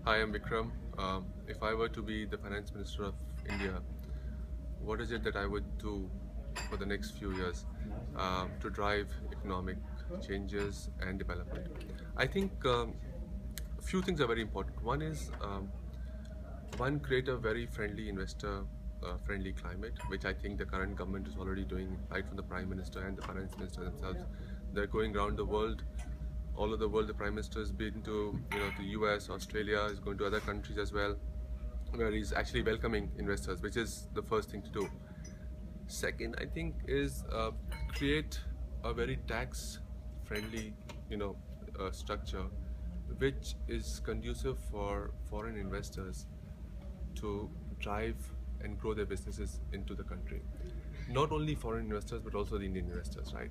Hi, I'm Vikram. If I were to be the Finance Minister of India, what is it that I would do for the next few years to drive economic changes and development? I think a few things are very important. One is one, create a very friendly investor friendly climate, which I think the current government is already doing, right from the Prime Minister and the Finance Minister themselves. They're going around the world, all over the world. The Prime Minister has been to the US, Australia, is going to other countries as well, where he's actually welcoming investors, which is the first thing to do. Second, I think, is create a very tax-friendly, structure, which is conducive for foreign investors to drive and grow their businesses into the country. Not only foreign investors, but also the Indian investors, right?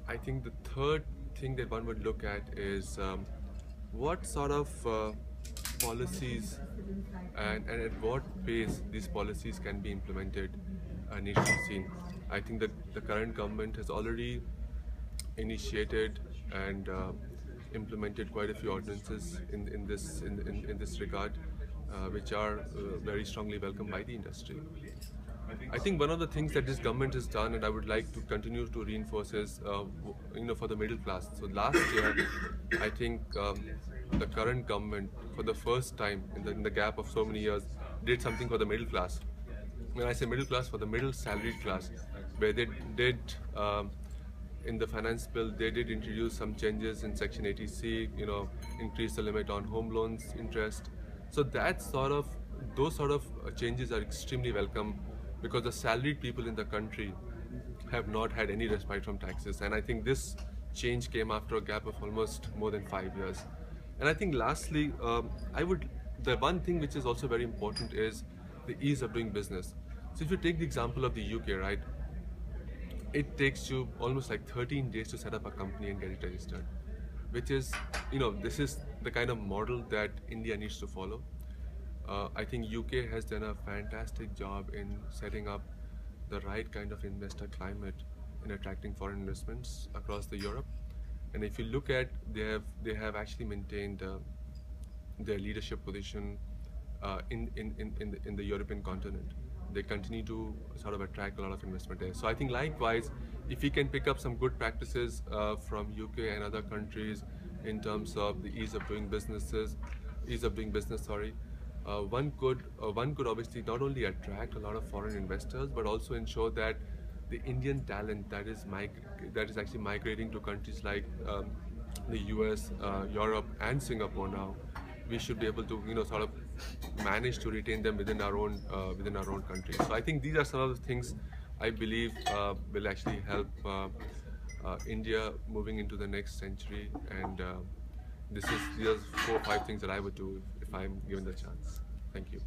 I think the third thing that one would look at is what sort of policies and at what pace these policies can be implemented needs to be seen. I think that the current government has already initiated and implemented quite a few ordinances in this regard, which are very strongly welcomed by the industry. I think one of the things that this government has done, and I would like to continue to reinforce, is for the middle class. So last year, I think the current government, for the first time in the gap of so many years, did something for the middle class. When I say middle class, for the middle salaried class, where they did in the finance bill, they did introduce some changes in Section 80C, increase the limit on home loans interest. So those sort of changes are extremely welcome, because the salaried people in the country have not had any respite from taxes. And I think this change came after a gap of almost more than 5 years. And I think lastly, the one thing which is also very important is the ease of doing business. So if you take the example of the UK, right, it takes you almost like 13 days to set up a company and get it registered, which is, this is the kind of model that India needs to follow. I think UK has done a fantastic job in setting up the right kind of investor climate in attracting foreign investments across the Europe. And if you look at, they have actually maintained their leadership position in the European continent. They continue to sort of attract a lot of investment there. So I think likewise, if we can pick up some good practices from UK and other countries in terms of the ease of doing business, sorry, one could obviously not only attract a lot of foreign investors, but also ensure that the Indian talent that is actually migrating to countries like the US, Europe, and Singapore now, we should be able to sort of manage to retain them within our own country. So I think these are some of the things I believe will actually help India moving into the next century. And these are 4 or 5 things that I would do if I'm given the chance. Thank you.